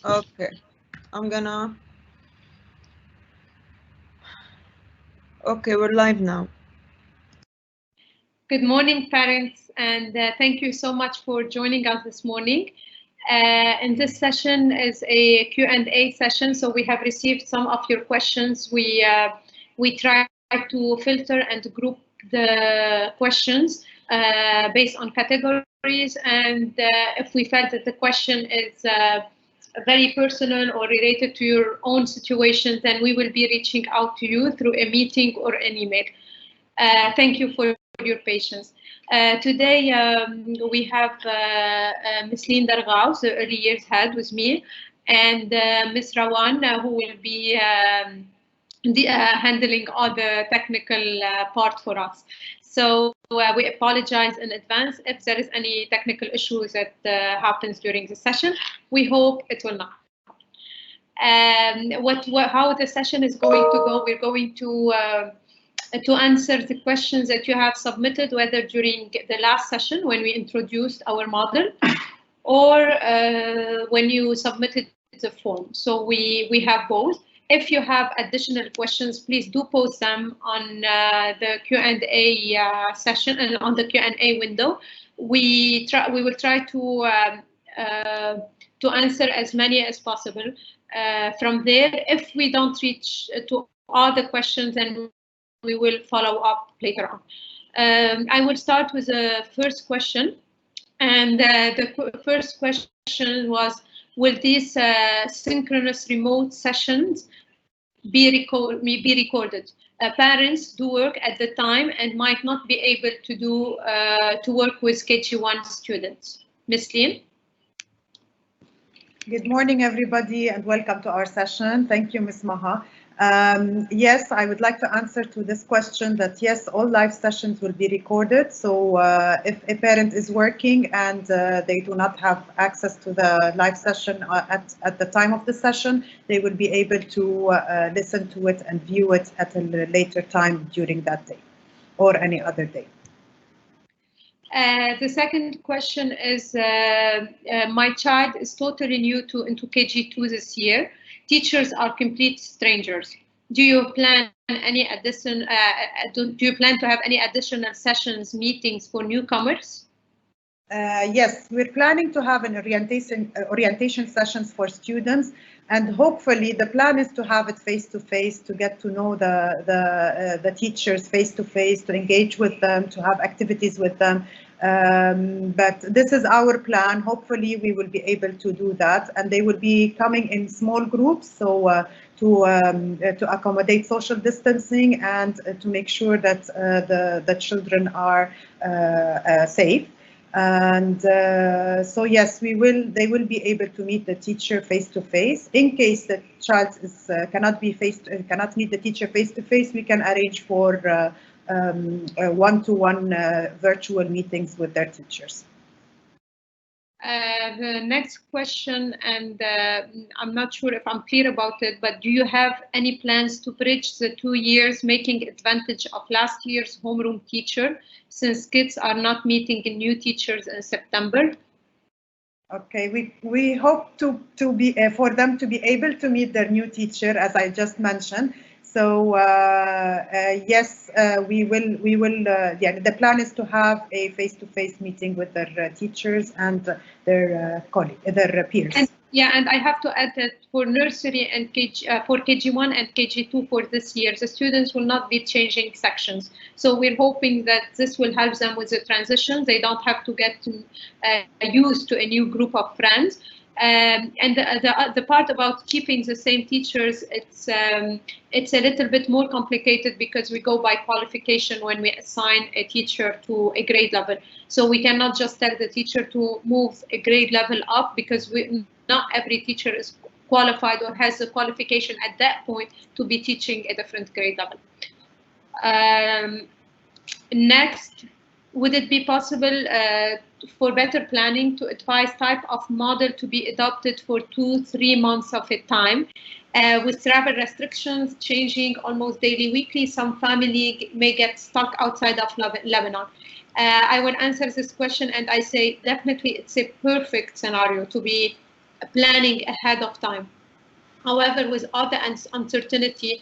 Okay, I'm gonna. Okay, we're live now. Good morning, parents, and thank you so much for joining us this morning. And this session is a Q&A session, so we have received some of your questions. We try to filter and group the questions based on categories, and if we felt that the question is very personal or related to your own situation, then we will be reaching out to you through a meeting or an email. Thank you for your patience. Today we have Ms. Linda Rgaus, the early years head, with me, and Ms. Rawan, who will be handling all the technical part for us. So we apologize in advance if there is any technical issues that happens during the session. We hope it will not. How the session is going to go, we're going to answer the questions that you have submitted, whether during the last session when we introduced our model or when you submitted the form. So we have both. If you have additional questions, please do post them on the Q&A session and on the Q&A window. We will try to answer as many as possible. From there, if we don't reach to all the questions, then we will follow up later on. I will start with the first question. And the first question was, will these synchronous remote sessions be recorded? Parents do work at the time and might not be able to work with KG1 students. Ms. Lim? Good morning, everybody, and welcome to our session. Thank you, Ms. Maha. Yes, I would like to answer to this question that yes, all live sessions will be recorded. So if a parent is working and they do not have access to the live session at the time of the session, they will be able to listen to it and view it at a later time during that day or any other day. The second question is, my child is totally new into KG2 this year. Teachers are complete strangers. Do you plan any addition? Do you plan to have any additional sessions, meetings for newcomers? Yes, we're planning to have an orientation sessions for students, and hopefully the plan is to have it face-to-face, to get to know the teachers face-to-face, to engage with them, to have activities with them. But this is our plan. Hopefully we will be able to do that, and they will be coming in small groups, so to accommodate social distancing and to make sure that the children are safe. And so yes, they will be able to meet the teacher face to face. In case the child cannot meet the teacher face to face, we can arrange for one-to-one virtual meetings with their teachers. The next question, and I'm not sure if I'm clear about it, but do you have any plans to bridge the 2 years, making advantage of last year's homeroom teacher, since kids are not meeting new teachers in September? Okay, we hope for them to be able to meet their new teacher, as I just mentioned. So yes, we will. Yeah, the plan is to have a face-to-face meeting with their teachers and their peers. And I have to add that for nursery and for KG1 and KG2 for this year, the students will not be changing sections. So we're hoping that this will help them with the transition. They don't have to get used to a new group of friends. And the part about keeping the same teachers, it's a little bit more complicated because we go by qualification when we assign a teacher to a grade level. So we cannot just tell the teacher to move a grade level up, because not every teacher is qualified or has the qualification at that point to be teaching a different grade level. Next, would it be possible for better planning to advise type of model to be adopted for 2-3 months of a time? With travel restrictions changing almost daily, weekly, some family may get stuck outside of Lebanon. I will answer this question and I say definitely it's a perfect scenario to be planning ahead of time. However, with all the uncertainty,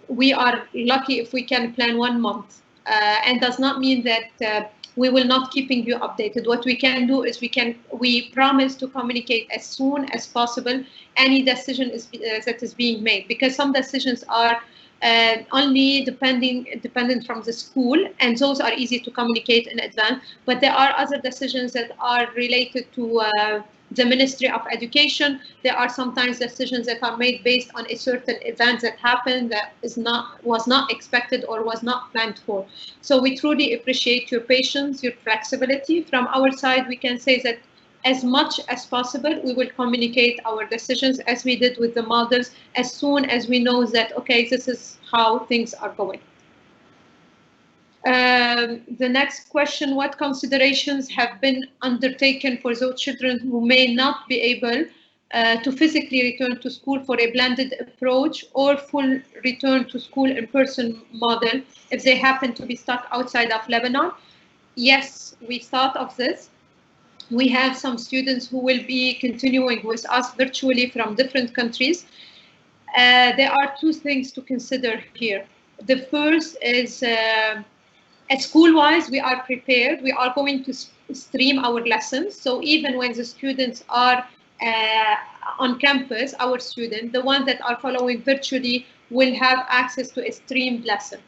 we are lucky if we can plan 1 month, and does not mean that we will not keeping you updated. What we can do is we promise to communicate as soon as possible any decision that is being made, because some decisions are only dependent from the school, and those are easy to communicate in advance. But there are other decisions that are related to the Ministry of Education. There are sometimes decisions that are made based on a certain event that happened that was not expected or was not planned for. So we truly appreciate your patience, your flexibility. From our side, we can say that as much as possible, we will communicate our decisions as we did with the models as soon as we know that, okay, this is how things are going. The next question, what considerations have been undertaken for those children who may not be able to physically return to school for a blended approach or full return to school in-person model if they happen to be stuck outside of Lebanon? Yes, we thought of this. We have some students who will be continuing with us virtually from different countries. There are two things to consider here. The first is school-wise, we are prepared. We are going to stream our lessons. So even when the students are on campus, our students, the ones that are following virtually, will have access to a streamed lesson.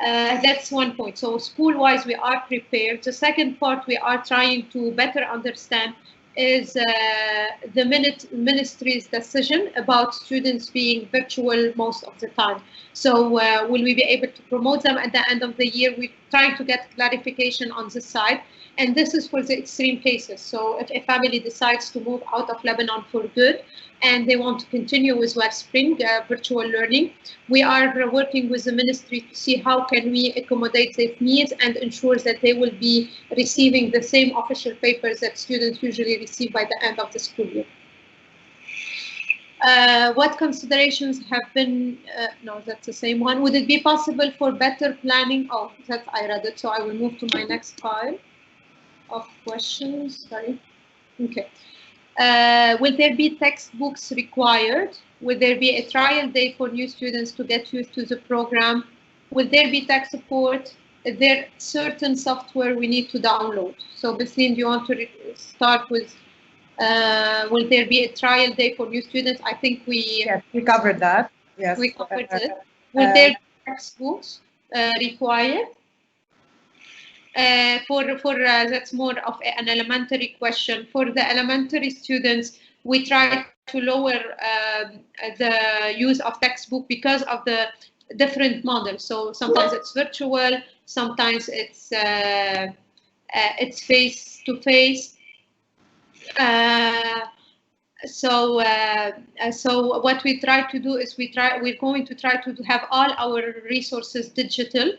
That's one point. So school-wise, we are prepared. The second part we are trying to better understand is the ministry's decision about students being virtual most of the time. So will we be able to promote them at the end of the year? We're trying to get clarification on this side. And this is for the extreme cases. So if a family decides to move out of Lebanon for good and they want to continue with Wellspring virtual learning, we are working with the ministry to see how can we accommodate their needs and ensure that they will be receiving the same official papers that students usually receive by the end of the school year. What considerations have been, no, that's the same one. Would it be possible for better planning? Oh, that I read it, so I will move to my next pile of questions. Sorry. Okay. Will there be textbooks required? Will there be a trial day for new students to get used to the program? Will there be tech support? Is there certain software we need to download? So, Basine, do you want to start with? Will there be a trial day for new students? I think we covered that. Yes, we covered it. Will there be textbooks required? That's more of an elementary question. For the elementary students, we try to lower the use of textbook because of the different models. So sometimes it's virtual, sometimes it's face to face. So what we try to do is we're going to try to have all our resources digital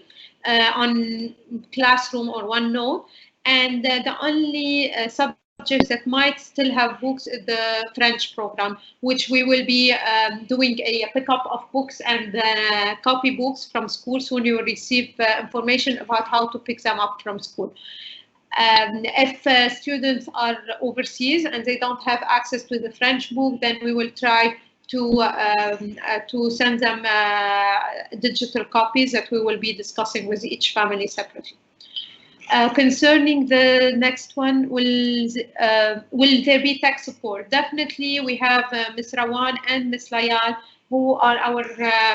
on Classroom or OneNote, and the only subjects that might still have books is the French program, which we will be doing a pickup of books and copy books from school. Soon you will receive information about how to pick them up from school. If students are overseas and they don't have access to the French book, then we will try to send them digital copies that we will be discussing with each family separately. Concerning the next one, will there be tech support? Definitely, we have Ms. Rawan and Ms. Layal, who are our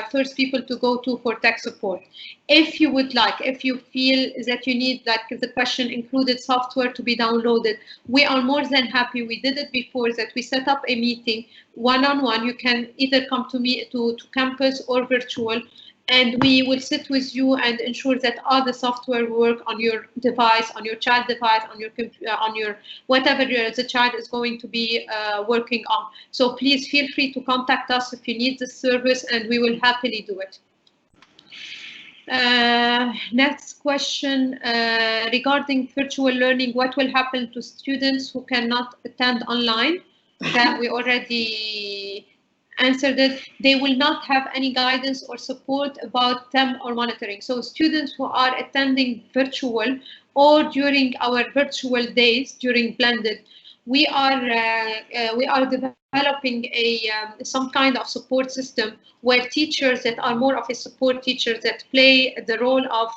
first people to go to for tech support. If you would like, if you feel that you need, like the question included software to be downloaded, we are more than happy. We did it before that we set up a meeting one-on-one. You can either come to me to campus or virtual, and we will sit with you and ensure that all the software work on your device, on your child device, on your whatever the child is going to be working on. So please feel free to contact us if you need this service, and we will happily do it. Next question, regarding virtual learning, what will happen to students who cannot attend online? That we already answered it. They will not have any guidance or support about them or monitoring. So students who are attending virtual or during our virtual days, during blended, we are developing some kind of support system where teachers that are more of a support teachers that play the role of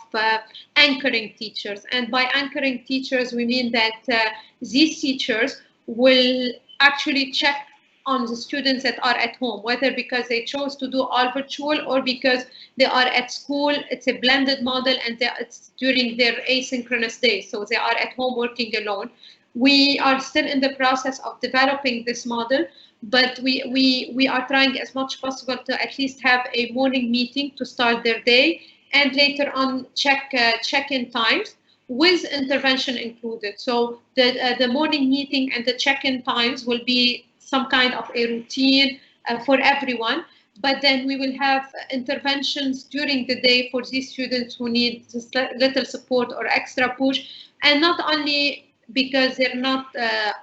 anchoring teachers. And by anchoring teachers, we mean that these teachers will actually check on the students that are at home, whether because they chose to do all virtual or because they are at school. It's a blended model, and it's during their asynchronous days, so they are at home working alone. We are still in the process of developing this model, but we are trying as much possible to at least have a morning meeting to start their day, and later on check-in times with intervention included. So the morning meeting and the check-in times will be some kind of a routine for everyone, but then we will have interventions during the day for these students who need just little support or extra push, and not only because they're not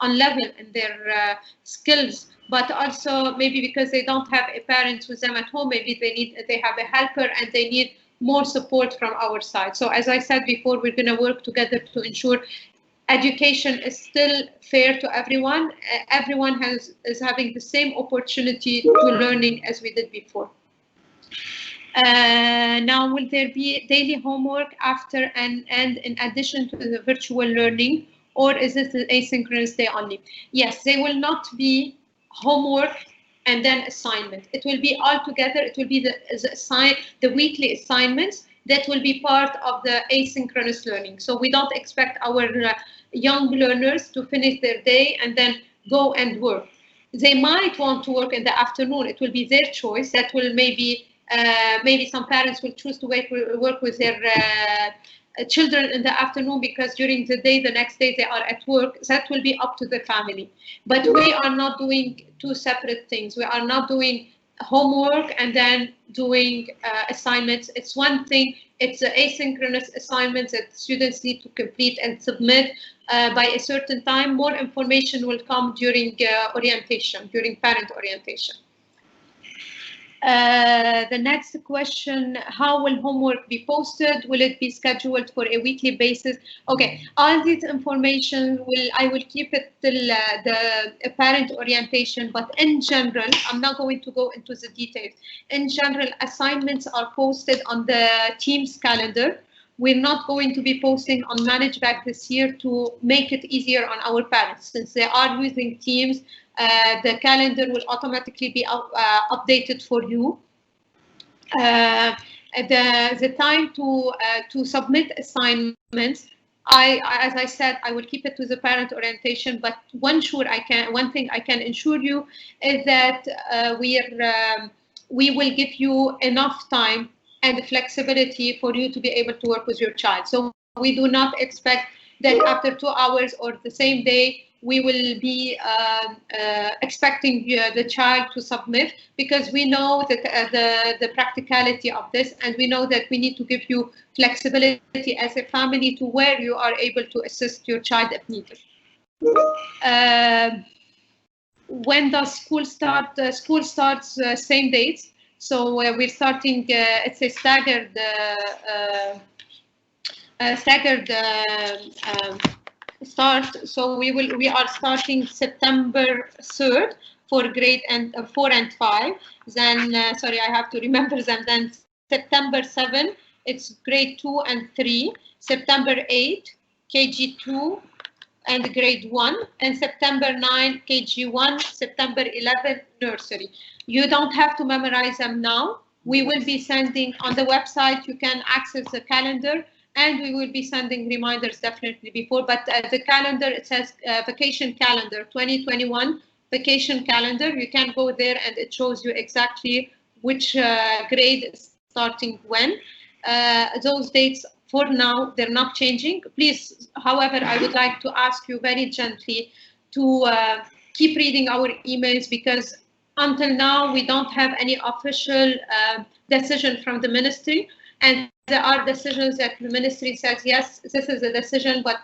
on level in their skills, but also maybe because they don't have a parent with them at home. Maybe they have a helper and they need more support from our side. So as I said before, we're going to work together to ensure education is still fair to everyone. Everyone is having the same opportunity to learning as we did before. Now, will there be daily homework after and in addition to the virtual learning, or is it an asynchronous day only? Yes, they will not be homework and then assignment. It will be all together. It will be the weekly assignments that will be part of the asynchronous learning. So we don't expect our young learners to finish their day and then go and work. They might want to work in the afternoon. It will be their choice. That will maybe some parents will choose to work with their children in the afternoon because during the day, the next day they are at work. That will be up to the family. But we are not doing two separate things. We are not doing homework and then doing assignments. It's one thing. It's asynchronous assignments that students need to complete and submit by a certain time. More information will come during orientation, during parent orientation. The next question, how will homework be posted? Will it be scheduled for a weekly basis? Okay, all this information I will keep it till the parent orientation, but in general, I'm not going to go into the details. In general, assignments are posted on the Teams calendar. We're not going to be posting on ManageBack this year to make it easier on our parents. Since they are using Teams, the calendar will automatically be updated for you. The time to submit assignments, as I said, I will keep it to the parent orientation. But one thing I can assure you is that we will give you enough time and flexibility for you to be able to work with your child. So we do not expect that after 2 hours or the same day, we will be expecting the child to submit, because we know that the practicality of this, and we know that we need to give you flexibility as a family to where you are able to assist your child if needed. When does school start? School starts same dates. So we're starting, it's a staggered start. So we are starting September 3rd for grade 4 and 5. Then sorry, I have to remember them. Then September 7, it's grade 2 and 3. September 8, KG2 and grade 1, and September 9, KG1, September 11, nursery. You don't have to memorize them now. We will be sending on the website, you can access the calendar, and we will be sending reminders definitely before. But the calendar, it says vacation calendar 2021 vacation calendar. You can go there and it shows you exactly which grade is starting when. Those dates for now, they're not changing. Please, however, I would like to ask you very gently to keep reading our emails, because until now, we don't have any official decision from the ministry. And there are decisions that the ministry says, yes, this is a decision, but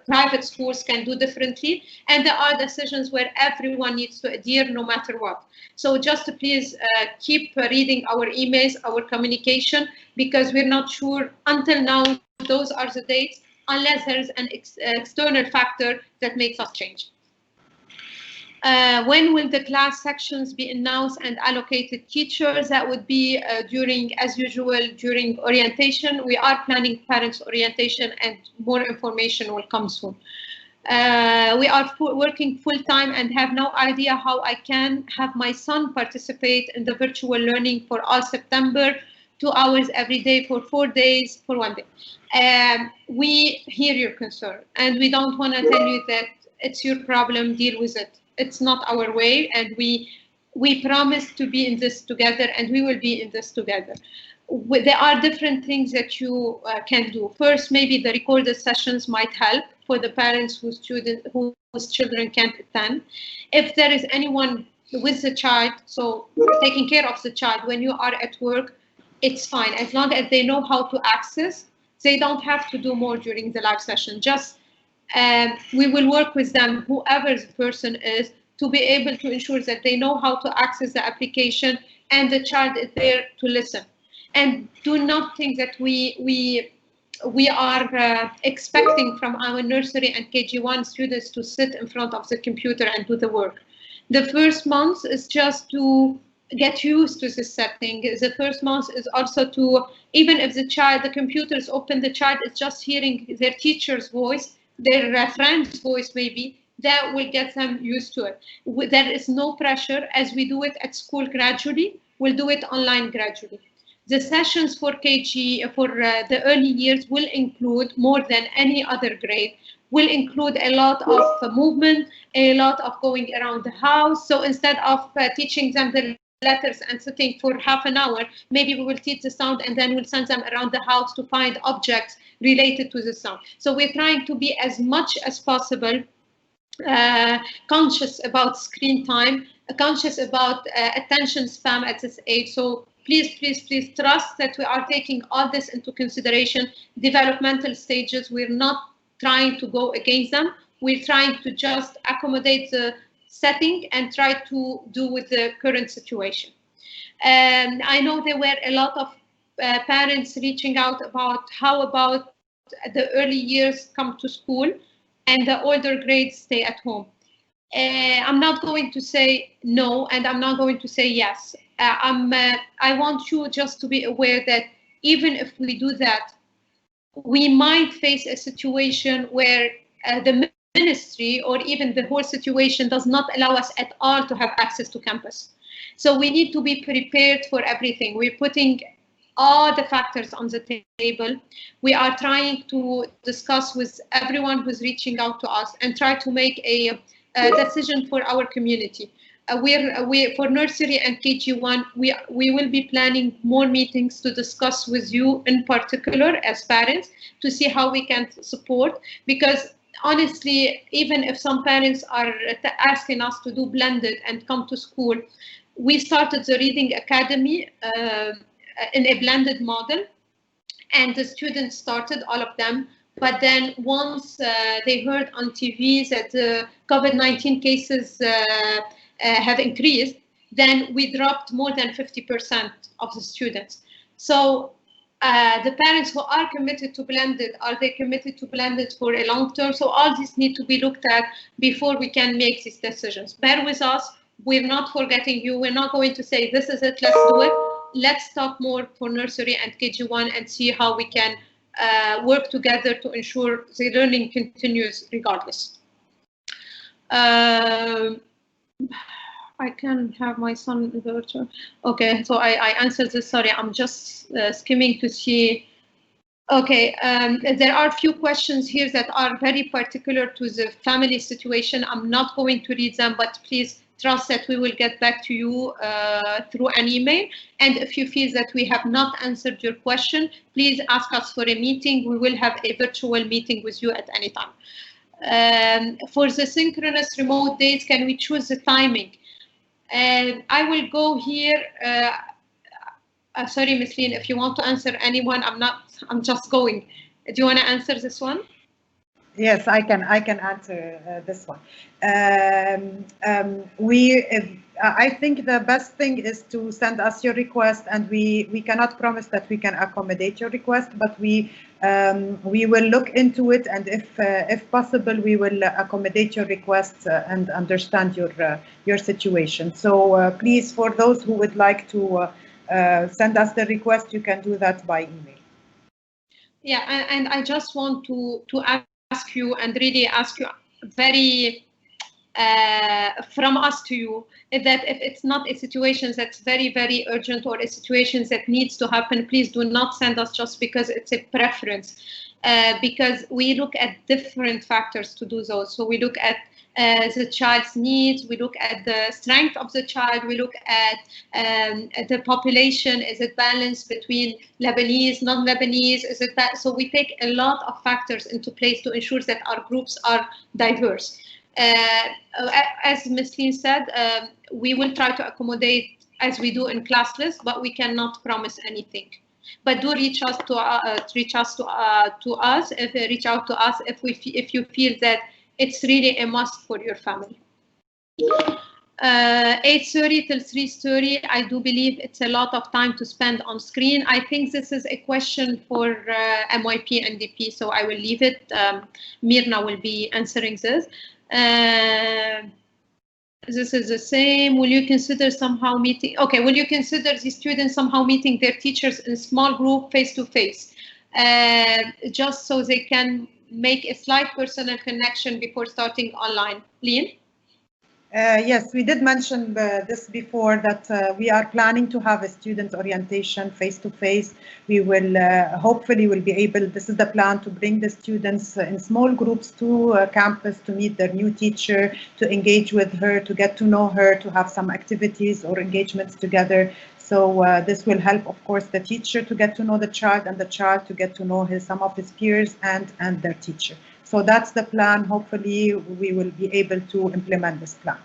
private schools can do differently. And there are decisions where everyone needs to adhere no matter what. So just please keep reading our emails, our communication, because we're not sure until now, those are the dates, unless there's an external factor that makes us change. When will the class sections be announced and allocated teachers? That would be during, as usual, during orientation. We are planning parents' orientation, and more information will come soon. We are working full-time and have no idea how I can have my son participate in the virtual learning for all September, 2 hours every day for 4 days for 1 day. We hear your concern, and we don't want to tell you that it's your problem, deal with it. It's not our way, and we promise to be in this together, and we will be in this together. There are different things that you can do. First, maybe the recorded sessions might help for the parents whose children can't attend. If there is anyone with the child, so taking care of the child when you are at work, it's fine. As long as they know how to access, they don't have to do more during the live session. Just we will work with them, whoever the person is, to be able to ensure that they know how to access the application and the child is there to listen. And do not think that we are expecting from our nursery and KG1 students to sit in front of the computer and do the work. The first month is just to get used to this setting. The first month is also to, even if the computer is open, the child is just hearing their teacher's voice, their friend's voice maybe, that will get them used to it. There is no pressure. As we do it at school gradually, we'll do it online gradually. The sessions for KG, for the early years, will include, more than any other grade, will include a lot of movement, a lot of going around the house. So instead of teaching them the letters and sitting for half an hour, maybe we will teach the sound and then we'll send them around the house to find objects related to the sound. So we're trying to be as much as possible conscious about screen time, conscious about attention span at this age. So please, please, please trust that we are taking all this into consideration. Developmental stages, we're not trying to go against them. We're trying to just accommodate the setting and try to do with the current situation. And I know there were a lot of parents reaching out about how about the early years come to school and the older grades stay at home. I'm not going to say no, and I'm not going to say yes. I want you just to be aware that even if we do that, we might face a situation where the ministry or even the whole situation does not allow us at all to have access to campus. So we need to be prepared for everything. We're putting all the factors on the table. We are trying to discuss with everyone who's reaching out to us and try to make a decision for our community. For nursery and KG1, we will be planning more meetings to discuss with you in particular as parents to see how we can support, because honestly, even if some parents are asking us to do blended and come to school, we started the Reading Academy in a blended model, and the students started, all of them. But then once they heard on TV that the COVID-19 cases have increased, then we dropped more than 50% of the students. So the parents who are committed to blended, are they committed to blended for a long term? So all these need to be looked at before we can make these decisions. Bear with us. We're not forgetting you. We're not going to say, this is it, let's do it. Let's talk more for nursery and KG1 and see how we can work together to ensure the learning continues regardless. I can have my son in the virtual. Okay, so I answered this. Sorry, I'm just skimming to see. Okay, there are a few questions here that are very particular to the family situation. I'm not going to read them, but please trust that we will get back to you through an email. And if you feel that we have not answered your question, please ask us for a meeting. We will have a virtual meeting with you at any time. For the synchronous remote days, can we choose the timing? I will go here. Sorry, Ms. Lynn, if you want to answer anyone, I'm just going. Do you want to answer this one? Yes, I can answer this one. I think the best thing is to send us your request, and we cannot promise that we can accommodate your request, but we will look into it, and if possible, we will accommodate your request and understand your situation. So please, for those who would like to send us the request, you can do that by email. Yeah, and I just want to ask you and really ask you very from us to you, is that if it's not a situation that's very, very urgent or a situation that needs to happen, please do not send us just because it's a preference, because we look at different factors to do those. So we look at the child's needs, we look at the strength of the child, we look at the population, is it balanced between Lebanese, non-Lebanese, is it that? So we take a lot of factors into place to ensure that our groups are diverse. As Ms. Leen said, we will try to accommodate as we do in class list, but we cannot promise anything. But do reach out to us if if you feel that it's really a must for your family. 8:30 till 3:30, I do believe it's a lot of time to spend on screen. I think this is a question for MYP and DP, so I will leave it. Mirna will be answering this. This is the same. Will you consider somehow meeting? Okay, will you consider the students somehow meeting their teachers in small group, face-to-face, just so they can make a slight personal connection before starting online? Leen? Yes, we did mention this before, that we are planning to have a student orientation face-to-face. We will hopefully will be able, this is the plan, to bring the students in small groups to campus to meet their new teacher, to engage with her, to get to know her, to have some activities or engagements together. So this will help, of course, the teacher to get to know the child, and the child to get to know some of his peers and their teacher. So that's the plan. Hopefully, we will be able to implement this plan.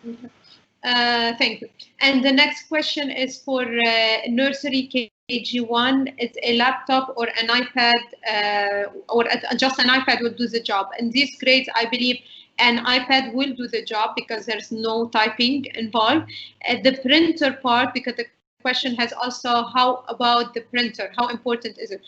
Okay. Thank you. And the next question is for nursery KG1. It's a laptop or an iPad, or just an iPad will do the job. In these grades, I believe an iPad will do the job because there's no typing involved. The printer part, because the question has also, how about the printer? How important is it?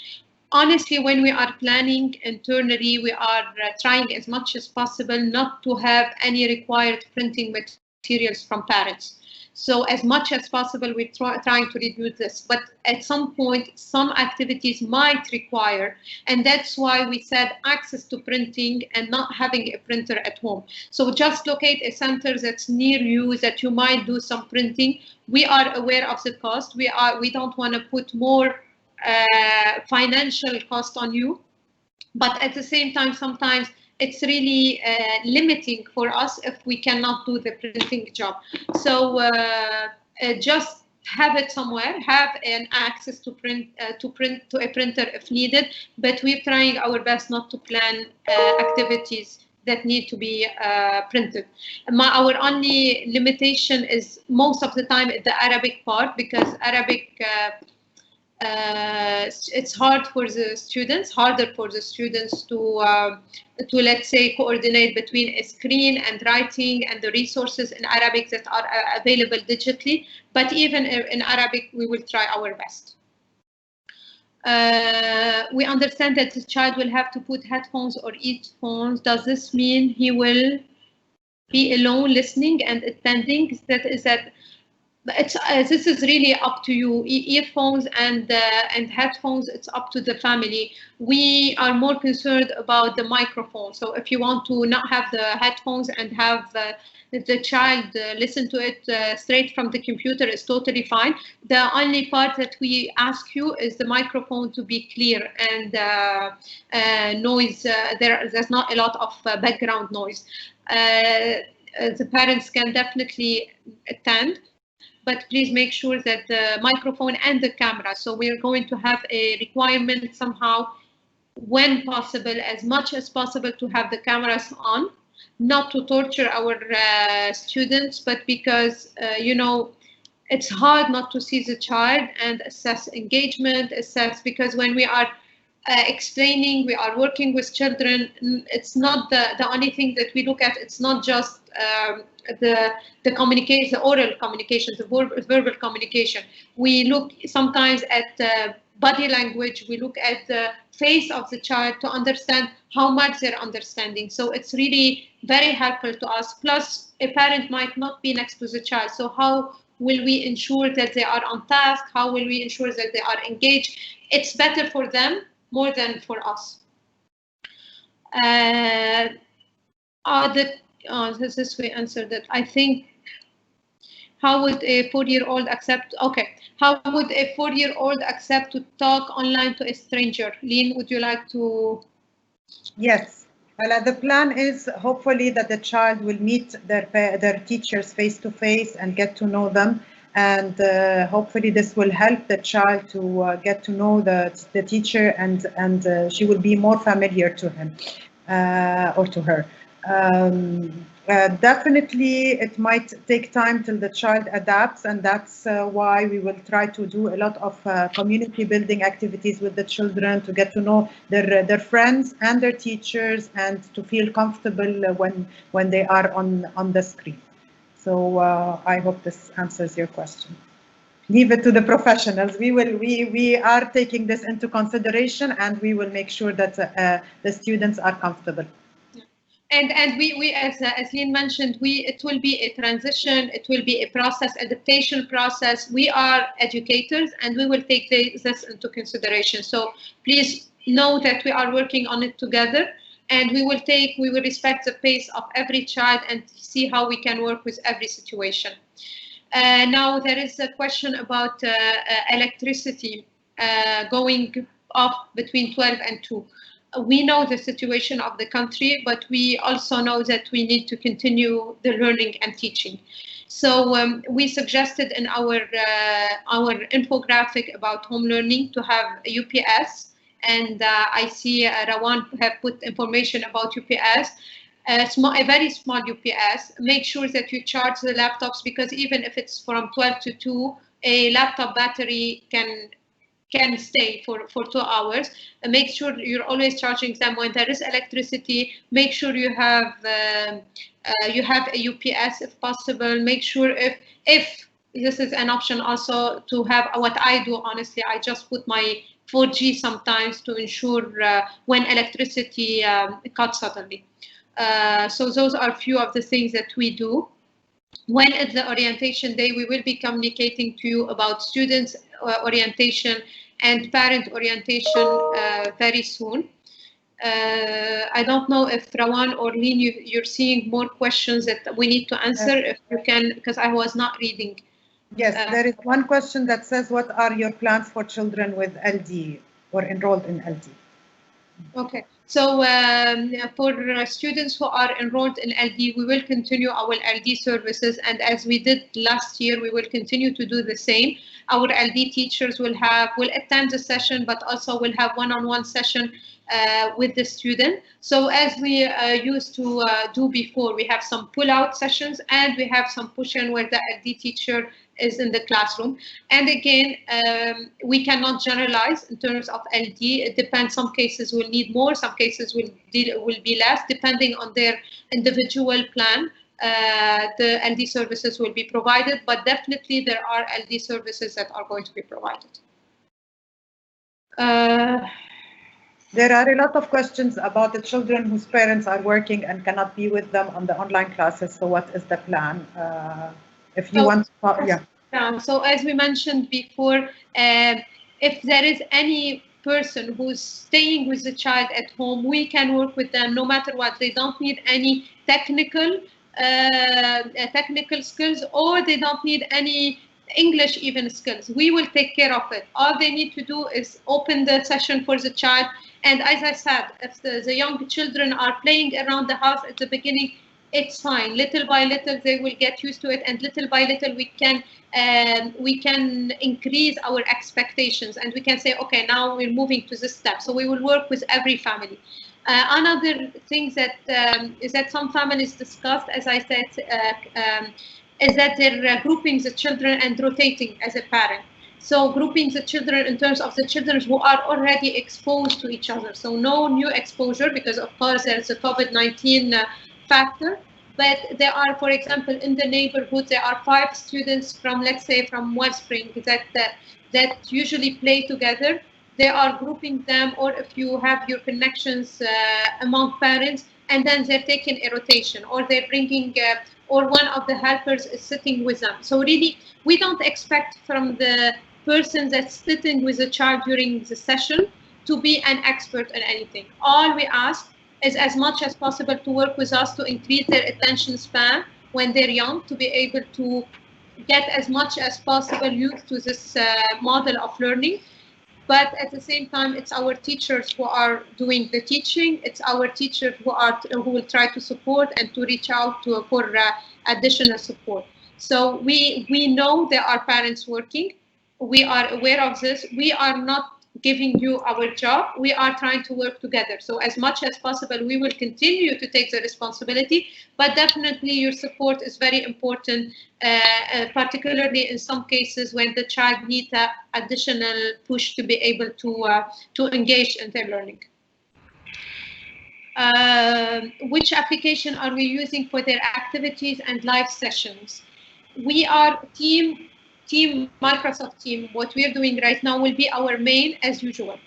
Honestly, when we are planning internally, we are trying as much as possible not to have any required printing materials from parents. So as much as possible, we're trying to reduce this. But at some point, some activities might require, and that's why we said access to printing and not having a printer at home. So just locate a center that's near you that you might do some printing. We are aware of the cost. We don't want to put more financial cost on you, but at the same time, sometimes it's really limiting for us if we cannot do the printing job. So just have it somewhere, have an access to a printer if needed, but we're trying our best not to plan activities that need to be printed. Our only limitation is most of the time the Arabic part, because Arabic it's harder for the students to let's say coordinate between a screen and writing and the resources in Arabic that are available digitally. But even in Arabic, we will try our best. We understand that the child will have to put headphones or earphones. Does this mean he will be alone listening and attending? This is really up to you. Earphones and headphones, it's up to the family. We are more concerned about the microphone. So if you want to not have the headphones and have the child listen to it straight from the computer, is totally fine. The only part that we ask you is the microphone to be clear and noise. There's not a lot of background noise. The parents can definitely attend, but please make sure that the microphone and the camera. So we're going to have a requirement somehow, when possible, as much as possible, to have the cameras on, not to torture our students, but because, you know, it's hard not to see the child and assess engagement, because when we are explaining, we are working with children. It's not the only thing that we look at. It's not just the communication, the oral communication, the verbal communication. We look sometimes at body language. We look at the face of the child to understand how much they're understanding. So it's really very helpful to us. Plus, a parent might not be next to the child. So how will we ensure that they are on task? How will we ensure that they are engaged? It's better for them more than for us. This we answered that. I think, how would a 4-year-old accept? Okay, how would a 4-year-old accept to talk online to a stranger? Lynn, would you like to? Yes. Well, the plan is hopefully that the child will meet their teachers face to face and get to know them, and hopefully this will help the child to get to know the teacher, and she will be more familiar to him or to her. Definitely, it might take time till the child adapts, and that's why we will try to do a lot of community building activities with the children to get to know their friends and their teachers, and to feel comfortable when they are on the screen. So I hope this answers your question. Leave it to the professionals. We are taking this into consideration, and we will make sure that the students are comfortable. And we as Lynn mentioned, it will be a transition, it will be a process, adaptation process. We are educators, and we will take this into consideration. So please know that we are working on it together, and we will respect the pace of every child and see how we can work with every situation. Now there is a question about electricity going off between 12 and 2. We know the situation of the country, but we also know that we need to continue the learning and teaching. So we suggested in our infographic about home learning to have a UPS, and I see Rawan have put information about UPS. A very small UPS. Make sure that you charge the laptops, because even if it's from 12 to 2, a laptop battery can stay for 2 hours. And make sure you're always charging them when there is electricity. Make sure you have a UPS if possible. Make sure if this is an option also to have what I do. Honestly, I just put my 4G sometimes to ensure when electricity cuts suddenly. So those are a few of the things that we do. When it's the orientation day, we will be communicating to you about students orientation and parent orientation very soon. I don't know if Rawan or Lynn, you're seeing more questions that we need to answer. If you can, because I was not reading. Yes, there is one question that says, what are your plans for children with LD or enrolled in LD? Okay, so for students who are enrolled in LD, we will continue our LD services, and as we did last year, we will continue to do the same. Our LD teachers will attend the session, but also will have one-on-one session with the student. So as we used to do before, we have some pull-out sessions, and we have some push-in where the LD teacher is in the classroom. And again, we cannot generalize in terms of LD. It depends. Some cases will need more, some cases will be less, depending on their individual plan. The LD services will be provided, but definitely there are LD services that are going to be provided. There are a lot of questions about the children whose parents are working and cannot be with them on the online classes. So what is the plan? If you want to, yeah. So as we mentioned before, if there is any person who's staying with the child at home, we can work with them no matter what. They don't need any technical skills, or they don't need any English even skills. We will take care of it. All they need to do is open the session for the child. And as I said, if the young children are playing around the house at the beginning, it's fine. Little by little, they will get used to it, and little by little, we can increase our expectations, and we can say, okay, now we're moving to this step. So we will work with every family. Another thing that is that some families discussed, as I said, is that they're grouping the children and rotating as a parent. So grouping the children in terms of the children who are already exposed to each other. So no new exposure, because of course there's a COVID-19 factor. But there are, for example, in the neighborhood, there are 5 students from, let's say, from Wellspring that usually play together. They are grouping them, or if you have your connections among parents, and then they're taking a rotation, or they're bringing, or one of the helpers is sitting with them. So really, we don't expect from the person that's sitting with a child during the session to be an expert in anything. All we ask is as much as possible to work with us to increase their attention span when they're young, to be able to get as much as possible used to this model of learning. But at the same time, it's our teachers who are doing the teaching. It's our teachers who will try to support and to reach out for additional support. So we know there are parents working. We are aware of this. We are not giving you our job. We are trying to work together. So as much as possible, we will continue to take the responsibility, but definitely your support is very important, particularly in some cases when the child needs an additional push to be able to engage in their learning. Which application are we using for their activities and live sessions? We are Team Microsoft Team. What we are doing right now will be our main as usual.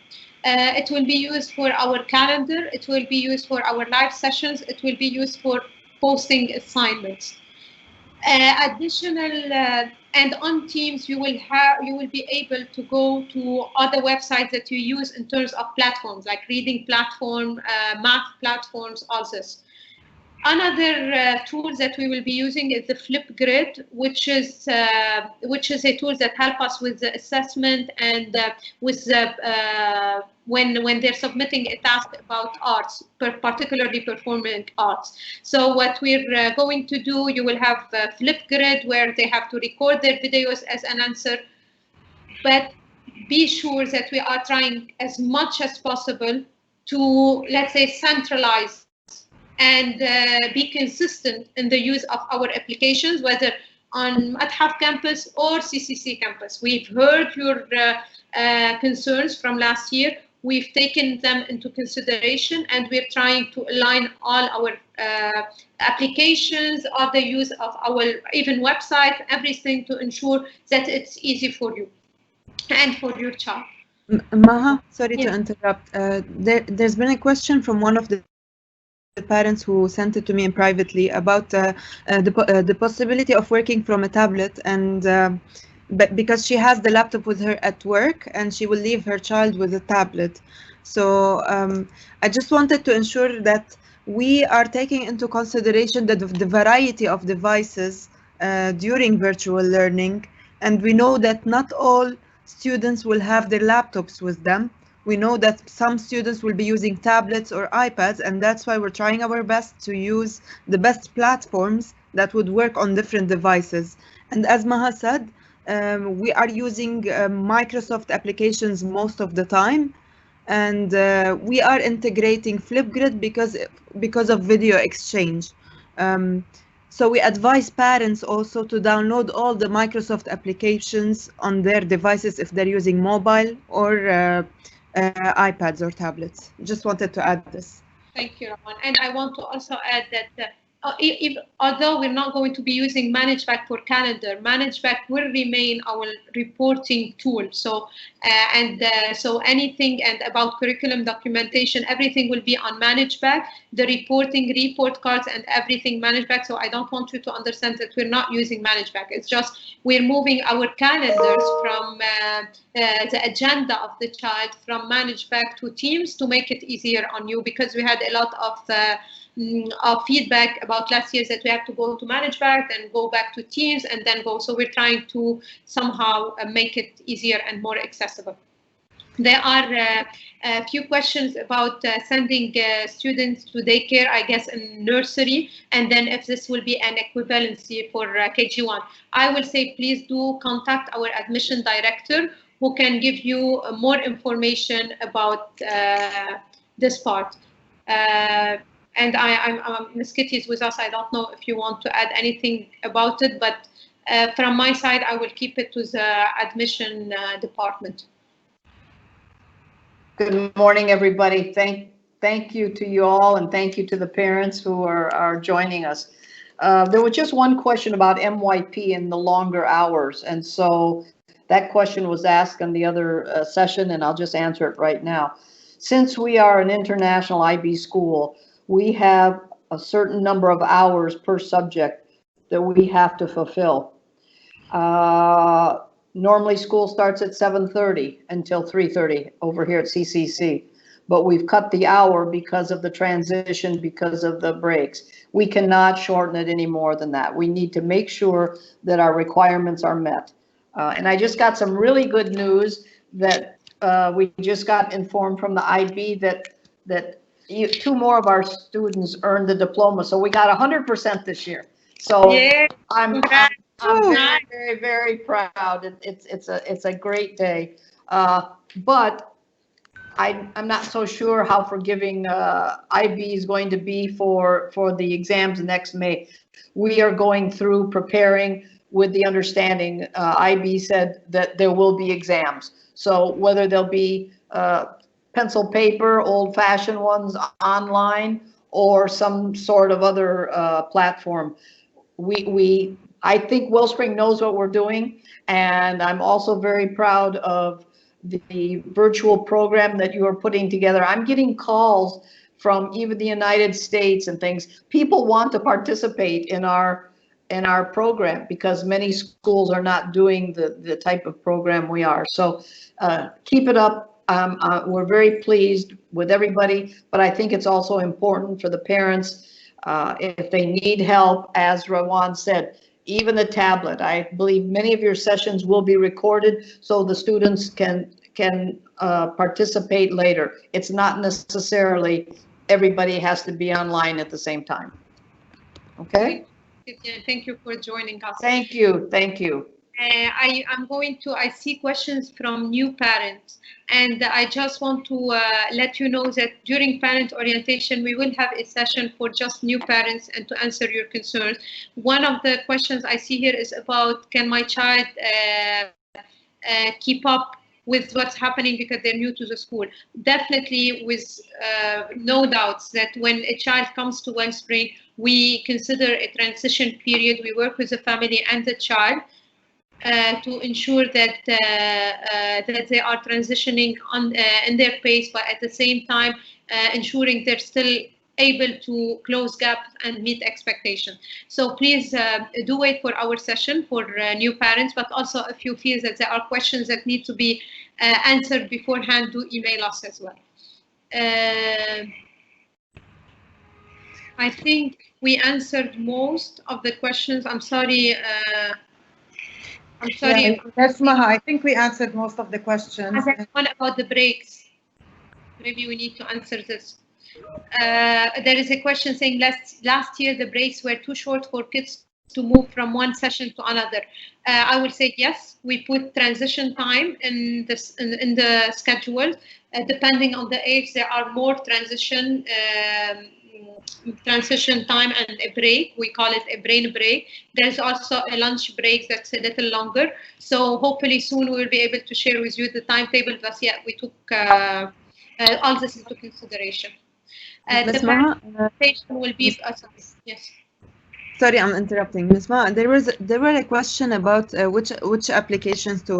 It will be used for our calendar. It will be used for our live sessions. It will be used for posting assignments. Additional and on Teams, you will be able to go to other websites that you use in terms of platforms like reading platform, math platforms, all this. Another tool that we will be using is the Flipgrid, which is a tool that helps us with the assessment and with the when they're submitting a task about arts, particularly performing arts. So what we're going to do, you will have Flipgrid where they have to record their videos as an answer, but be sure that we are trying as much as possible to, let's say, centralize and be consistent in the use of our applications, whether on Mathaf campus or CCC campus. We've heard your concerns from last year. We've taken them into consideration, and we're trying to align all our applications, or the use of our even website, everything to ensure that it's easy for you and for your child. Maha, sorry to interrupt. There's been a question from one of the parents who sent it to me privately about the possibility of working from a tablet, and but because she has the laptop with her at work and she will leave her child with a tablet. So I just wanted to ensure that we are taking into consideration the variety of devices during virtual learning, and we know that not all students will have their laptops with them. We know that some students will be using tablets or iPads, and that's why we're trying our best to use the best platforms that would work on different devices. And as Maha said, we are using Microsoft applications most of the time, and we are integrating Flipgrid because of video exchange. So we advise parents also to download all the Microsoft applications on their devices if they're using mobile or iPads or tablets. Just wanted to add this. Thank you, Rahman. And I want to also add that although we're not going to be using ManageBack for calendar, ManageBack will remain our reporting tool. So so anything and about curriculum documentation, everything will be on ManageBack. The reporting, report cards, and everything ManageBack. So I don't want you to understand that we're not using ManageBack. It's just we're moving our calendars from the agenda of the child from ManageBack to Teams to make it easier on you, because we had a lot of feedback about last year that we have to go to ManageBack, then go back to Teams, and then go. So we're trying to somehow make it easier and more accessible. There are a few questions about sending students to daycare, I guess, in nursery, and then if this will be an equivalency for KG1. I will say please do contact our admission director, who can give you more information about this part. And Ms. Kitty is with us. I don't know if you want to add anything about it, but From my side, I will keep it to the admission department. Good morning, everybody. Thank you to you all, and thank you to the parents who are joining us. There was just one question about MYP and the longer hours, and so that question was asked on the other session, and I'll just answer it right now. Since we are an international IB school, we have a certain number of hours per subject that we have to fulfill. Normally school starts at 7:30 until 3:30 over here at CCC, but we've cut the hour because of the transition, because of the breaks. We cannot shorten it any more than that. We need to make sure that our requirements are met. And I just got some really good news that we just got informed from the IB that two more of our students earned the diploma. So we got 100% this year. So yeah, I'm very, very, very proud. It's a great day. But I'm not so sure how forgiving IB is going to be for the exams next May. We are going through preparing with the understanding, IB said that there will be exams. So whether there'll be pencil paper, old-fashioned ones online, or some sort of other platform, I think Wellspring knows what we're doing, and I'm also very proud of the virtual program that you are putting together. I'm getting calls from even the United States and things. People want to participate in our program because many schools are not doing the type of program we are. So keep it up. We're very pleased with everybody, but I think it's also important for the parents, if they need help, as Rawan said, even the tablet. I believe many of your sessions will be recorded so the students can participate later. It's not necessarily everybody has to be online at the same time. Okay? Thank you for joining us. Thank you. Thank you. I see questions from new parents, and I just want to let you know that during parent orientation, we will have a session for just new parents and to answer your concerns. One of the questions I see here is about, can my child keep up with what's happening because they're new to the school? Definitely, with no doubts that when a child comes to Wellspring, we consider a transition period. We work with the family and the child to ensure that that they are transitioning in their pace, but at the same time ensuring they're still able to close gaps and meet expectations. So please do wait for our session for new parents, but also if you feel that there are questions that need to be answered beforehand, do email us as well. I think we answered most of the questions. I'm sorry. Yeah, that's Maha. I think we answered most of the questions. One about the breaks. Maybe we need to answer this. There is a question saying last year the breaks were too short for kids to move from one session to another. I will say yes. We put transition time in the schedule. Depending on the age, there are more transition time and a break. We call it a brain break. There's also a lunch break that's a little longer. So hopefully soon we will be able to share with you the timetable. But yeah, we took all this into consideration. The presentation will be yes. Sorry, I'm interrupting, Ms. Ma. There were a question about which applications to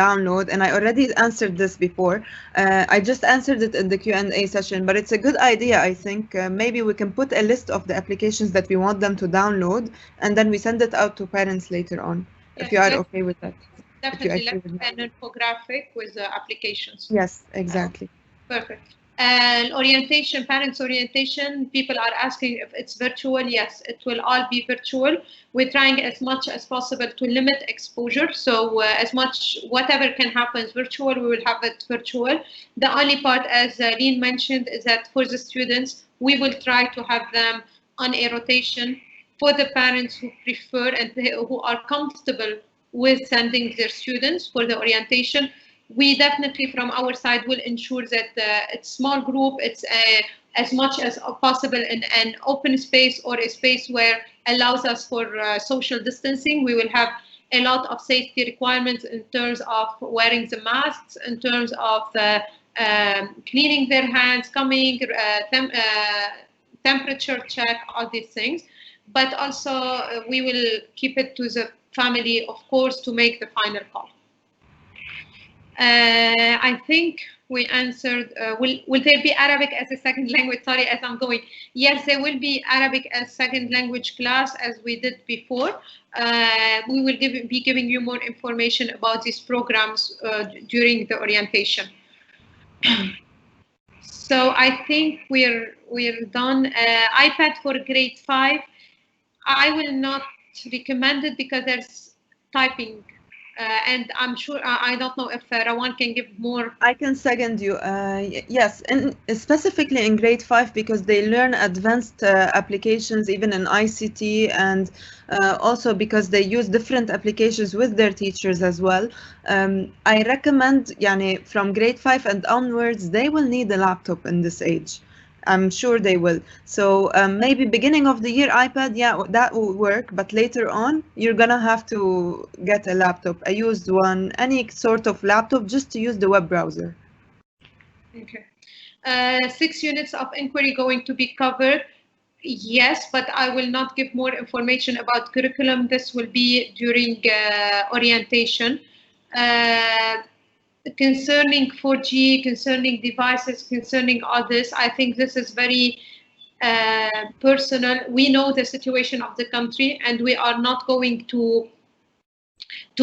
download, and I already answered this before. I just answered it in the Q&A session, but it's a good idea. I think maybe we can put a list of the applications that we want them to download, and then we send it out to parents later on. Yes, if you are okay with that. Definitely, like an infographic with the applications. Yes, exactly. Perfect. And orientation, parents orientation, people are asking if it's virtual. Yes, it will all be virtual. We're trying as much as possible to limit exposure. So as much, whatever can happen is virtual, we will have it virtual. The only part, as Lynn mentioned, is that for the students, we will try to have them on a rotation for the parents who prefer and who are comfortable with sending their students for the orientation. We definitely, from our side, will ensure that it's small group, it's as much as possible in an open space or a space where allows us for social distancing. We will have a lot of safety requirements in terms of wearing the masks, in terms of cleaning their hands, coming, temperature check, all these things. But also we will keep it to the family, of course, to make the final call. I think we answered, will there be Arabic as a second language? Sorry, as I'm going. Yes, there will be Arabic as second language class as we did before. We will be giving you more information about these programs during the orientation. So I think we're done. iPad for grade 5. I will not recommend it because there's typing. And I'm sure, I don't know if Rawan can give more. I can second you. Yes, and specifically in grade 5 because they learn advanced applications even in ICT, and also because they use different applications with their teachers as well. I recommend, from grade 5 and onwards, they will need a laptop in this age. I'm sure they will. So maybe beginning of the year iPad, yeah, that will work. But later on, you're gonna have to get a laptop, a used one, any sort of laptop, just to use the web browser. Okay. 6 units of inquiry going to be covered. Yes, but I will not give more information about curriculum. This will be during orientation. Concerning 4G, concerning devices, concerning all this, I think this is very personal. We know the situation of the country, and we are not going to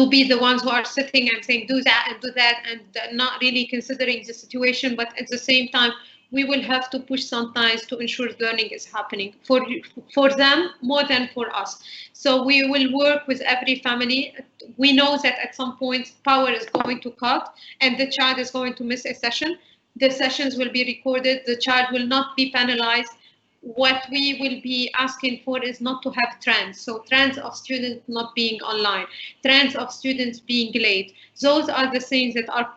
be the ones who are sitting and saying do that and do that, and not really considering the situation. But at the same time, we will have to push sometimes to ensure learning is happening for them more than for us. So we will work with every family. We know that at some point power is going to cut and the child is going to miss a session. The sessions will be recorded. The child will not be penalized. What we will be asking for is not to have trends. So trends of students not being online, trends of students being late. Those are the things that are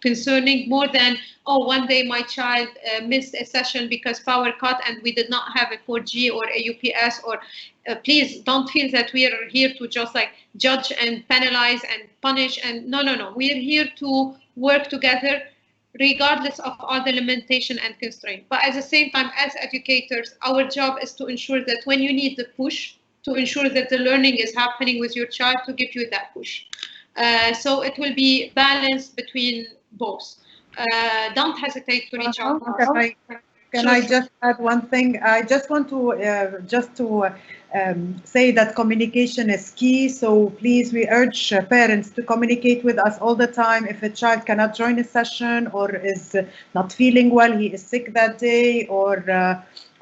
concerning more than, oh, one day my child missed a session because power cut and we did not have a 4G or a UPS, or please don't feel that we are here to just like judge and penalize and punish. And no, we are here to work together regardless of all the limitation and constraint. But at the same time, as educators, our job is to ensure that when you need the push, to ensure that the learning is happening with your child, to give you that push. So it will be balanced between both. Don't hesitate to reach out. Can I just add one thing? I just want to say that communication is key. So please, we urge parents to communicate with us all the time. If a child cannot join a session or is not feeling well, he is sick that day, or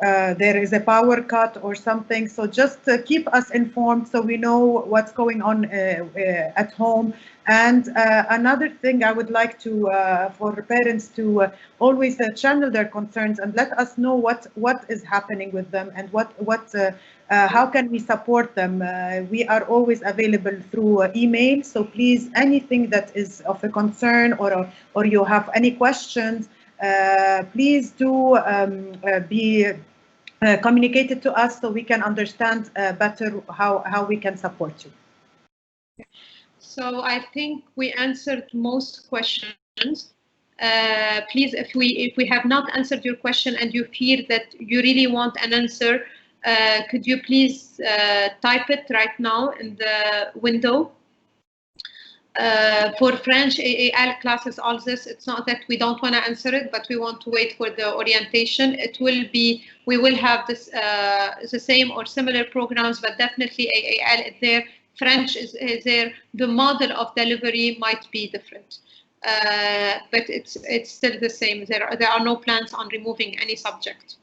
there is a power cut or something. So just keep us informed so we know what's going on at home. And another thing I would like to, for parents to always channel their concerns and let us know what is happening with them and how can we support them. We are always available through email. So please, anything that is of a concern or you have any questions, please do be communicated to us so we can understand better how we can support you. So I think we answered most questions. Please, if we have not answered your question and you feel that you really want an answer, could you please type it right now in the window? For French AAL classes, all this, it's not that we don't want to answer it, but we want to wait for the orientation. It will be, we will have this the same or similar programs, but definitely AAL is there, French is there. The model of delivery might be different, but it's still the same. There are no plans on removing any subject.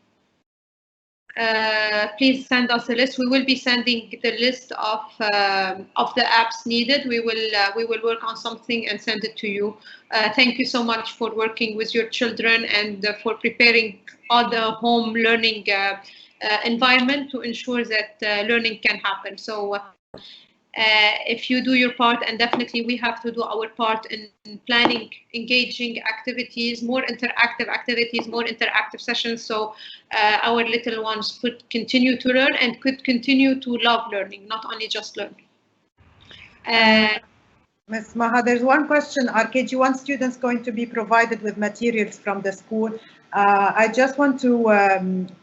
Please send us a list. We will be sending the list of the apps needed. We will work on something and send it to you. Thank you so much for working with your children and for preparing all the home learning environment to ensure that learning can happen. So if you do your part, and definitely we have to do our part in planning engaging activities, more interactive activities, more interactive sessions, so our little ones could continue to learn and could continue to love learning, not only just learn. Ms. Maha, there's one question. Are KG1 students going to be provided with materials from the school? I just want to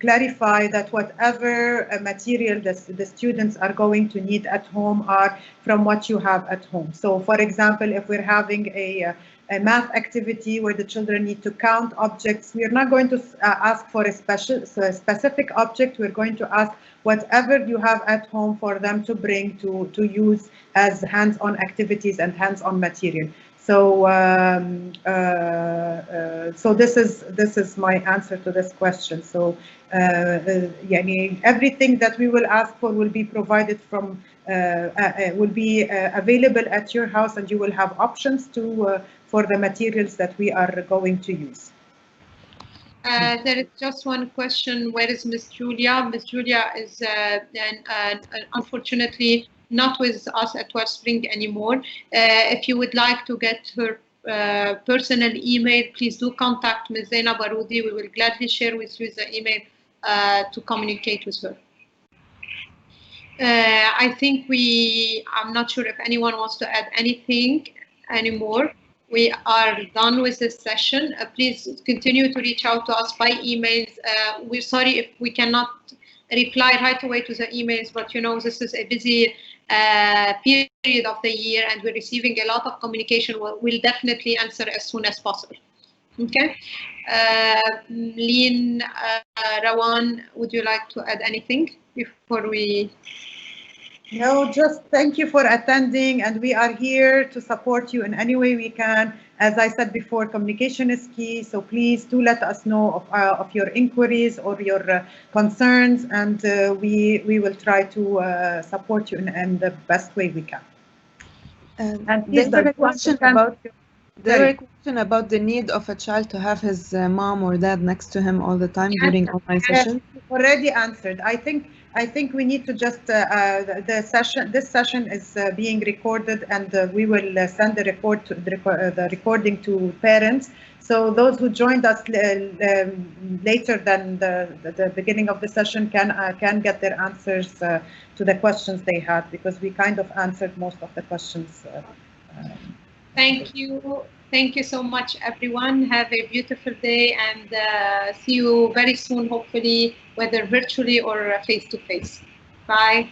clarify that whatever material the students are going to need at home are from what you have at home. So, for example, if we're having a math activity where the children need to count objects, we are not going to ask for a specific object. We're going to ask whatever you have at home for them to bring to use as hands-on activities and hands-on material. So, so this is my answer to this question. So, everything that we will ask for will be provided from, will be available at your house, and you will have options to for the materials that we are going to use. There is just one question. Where is Miss Julia? Miss Julia is unfortunately not with us at Wellspring anymore. If you would like to get her personal email, please do contact Ms. Zainab Baroudi. We will gladly share with you the email to communicate with her. I think I'm not sure if anyone wants to add anything anymore. We are done with this session. Please continue to reach out to us by emails. We're sorry if we cannot reply right away to the emails, but you know, this is a busy period of the year and we're receiving a lot of communication. We'll definitely answer as soon as possible. Okay. Leen, Rawan, would you like to add anything before we? No, just thank you for attending, and we are here to support you in any way we can. As I said before, communication is key, so please do let us know of your inquiries or your concerns, and we will try to support you in the best way we can. And there was a question about the need of a child to have his mom or dad next to him all the time during online sessions. Already answered. I think we need to just this session is being recorded, and we will send the recording to parents. So those who joined us later than the beginning of the session can get their answers to the questions they had, because we kind of answered most of the questions. Thank you. Thank you so much, everyone. Have a beautiful day, and see you very soon, hopefully, whether virtually or face-to-face. Bye.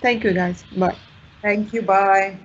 Thank you, guys. Bye. Thank you. Bye.